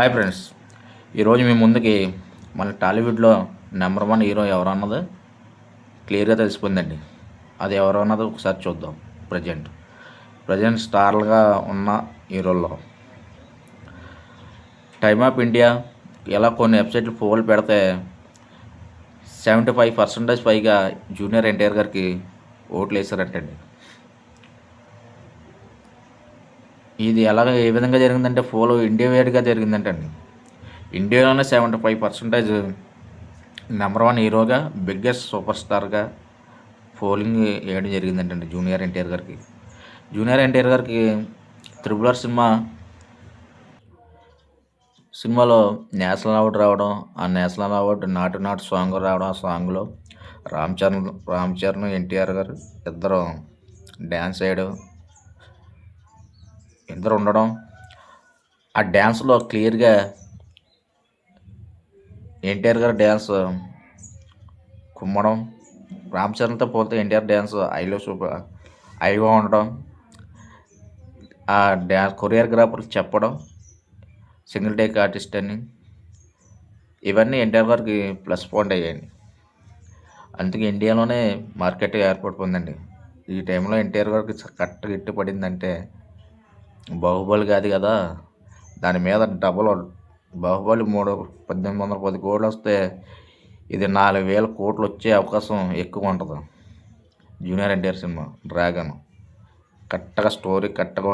Hi friends, ఈరోజు మీ ముందుకి మన టాలీవుడ్లో నెంబర్ వన్ హీరో ఎవరన్నది క్లియర్గా తెలిసిపోయిందండి. అది ఎవరు అన్నది ఒకసారి చూద్దాం. ప్రజెంట్ స్టార్లుగా ఉన్న హీరోల్లో టైమ్ ఆఫ్ ఇండియా ఇలా కొన్ని వెబ్సైట్లు పోల్ పెడితే 75% పైగా జూనియర్ ఎన్టీఆర్ గారికి ఓట్లు వేశారంటండి. ఇది ఏ విధంగా జరిగిందంటే పోల్ ఇండియా వేడిగా జరిగిందంటండి. ఇండియాలోనే 75% నెంబర్ వన్ హీరోగా, బిగ్గెస్ట్ సూపర్ స్టార్గా పోలింగ్ వేయడం జరిగిందంటండి జూనియర్ ఎన్టీఆర్ గారికి. జూనియర్ ఎన్టీఆర్ గారికి త్రిబుల్ ఆర్ సినిమాలో నేషనల్ అవార్డు రావడం, ఆ నేషనల్ అవార్డు నాటు సాంగ్ రావడం, ఆ సాంగ్లో రామ్ చరణ్ ఎన్టీఆర్ గారు ఇద్దరు డ్యాన్స్ వేయడం, ఇద్దరు ఉండడం, ఆ డ్యాన్స్లో క్లియర్గా ఎన్టీఆర్ గారు డ్యాన్స్ కుమ్మడం, రామ్ చరణ్తో పోతే ఎన్టీఆర్ డ్యాన్స్ హైగా ఉండడం, ఆ డ్యాన్స్ కొరియోగ్రాఫర్కి చెప్పడం సింగిల్ టేక్ ఆర్టిస్ట్ అని, ఇవన్నీ ఎన్టీఆర్ గారికి ప్లస్ పాయింట్ అయ్యాయండి. అందుకే ఇండియాలోనే మార్కెట్ ఏర్పడిపోయిందండి. ఈ టైంలో ఎన్టీఆర్ గారికి కరెక్ట్గా ఇట్టు పడిందంటే బాహుబలి కాదు కదా, దాని మీద డబుల్. బాహుబలి 1810 కోట్లు వస్తే ఇది 4000 కోట్లు వచ్చే అవకాశం ఎక్కువ ఉంటుంది. జూనియర్ ఎన్టీఆర్ సినిమా డ్రాగన్ కరెక్ట్గా స్టోరీ కరెక్ట్గా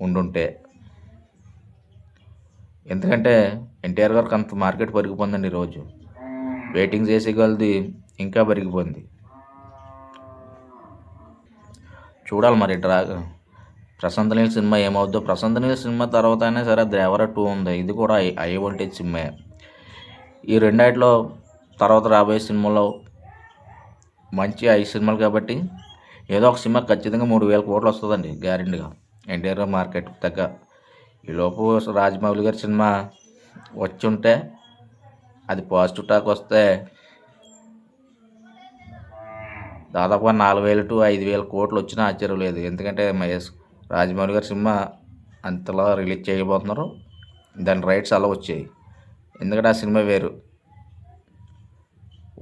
ఉండుంటే, ఎందుకంటే ఎన్టీఆర్ గారికి అంత మార్కెట్ పెరిగిపోయిందండి. ఈరోజు వెయిటింగ్ చేసే కొలది ఇంకా పెరిగిపోయింది. చూడాలి మరి డ్రాగన్ ప్రశాంత్ నీల్ సినిమా ఏమవుద్దో. ప్రశాంత్ నీల్ సినిమా తర్వాత అయినా సరే దేవర 2 ఉంది, ఇది కూడా హై వోల్టేజ్ సినిమా. ఈ రెండాటిలో తర్వాత రాబోయే సినిమాలో మంచి 5 సినిమాలు కాబట్టి ఏదో ఒక సినిమా ఖచ్చితంగా 3000 కోట్లు వస్తుందండి గ్యారెంటీగా ఎన్టీఆర్ మార్కెట్ తగ్గ. ఈలోపు రాజమౌళి గారి సినిమా వచ్చి ఉంటే, అది పాజిటివ్ టాక్ వస్తే దాదాపుగా 4000 to 5000 కోట్లు వచ్చినా ఆశ్చర్యం లేదు. ఎందుకంటే రాజమౌళి గారి సినిమా అంతలా రిలీజ్ చేయబోతున్నారు, దాని రైట్స్ అలా వచ్చాయి. ఎందుకంటే ఆ సినిమా వేరు.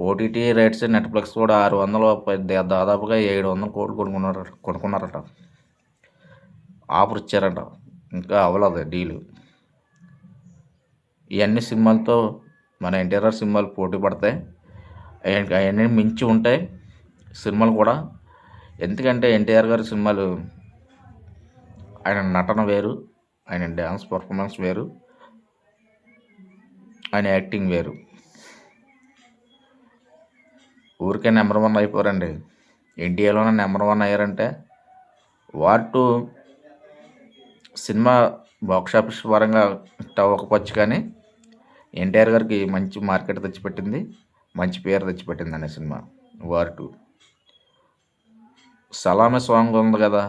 ఓటీటీ రైట్స్ నెట్ఫ్లిక్స్ కూడా 600 దాదాపుగా 700 కోట్లు కొనుక్కున్నారట. ఆఫర్ ఇచ్చారట, ఇంకా అవ్వలేదు డీలు. ఇవన్నీ సినిమాలతో మన ఎన్టీఆర్ సినిమాలు పోటీ పడతాయి, అవన్నీ మించి ఉంటాయి సినిమాలు కూడా. ఎందుకంటే ఎన్టీఆర్ గారి సినిమాలు ఆయన నటన వేరు, ఆయన డ్యాన్స్ పర్ఫార్మెన్స్ వేరు, ఆయన యాక్టింగ్ వేరు. ఊరికే నెంబర్ వన్ అయిపోరండి. ఇండియాలోనే నెంబర్ వన్ అయ్యారంటే వార్ 2 సినిమా బాక్స్ ఆఫీస్ పరంగా హిట్ అవ్వకపోవచ్చు, కానీ ఎన్టీఆర్ గారికి మంచి మార్కెట్ తెచ్చిపెట్టింది, మంచి పేరు తెచ్చిపెట్టింది అనే సినిమా వార్ 2. సలామే సాంగ్ ఉంది కదా,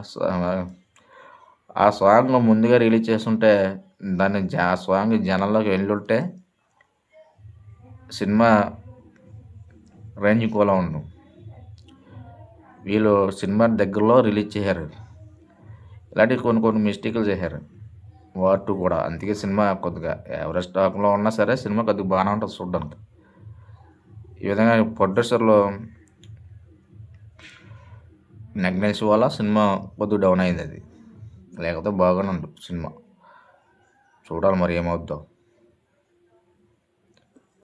ఆ సాంగ్ ముందుగా రిలీజ్ చేస్తుంటే ఆ సాంగ్ జనాల్లోకి వెళ్ళుంటే సినిమా రేంజ్ కూడా ఉండు. వీళ్ళు సినిమా దగ్గరలో రిలీజ్ చేశారు, ఇలాంటివి కొన్ని మిస్టేకులు చేశారు వార్ 2 కూడా. అందుకే సినిమా కొద్దిగా ఎవరెస్ట్ స్టాక్లో ఉన్నా సరే సినిమా కొద్దిగా బాగానే ఉంటుంది చూడడానికి. ఈ విధంగా ప్రొడ్యూసర్లు నెగ్లెన్స్ వల్ల సినిమా కొద్దిగా డౌన్ అయింది. అది లేకపోతే బాగానే ఉంటుంది సినిమా. చూడాలి మరి ఏమవుద్దో.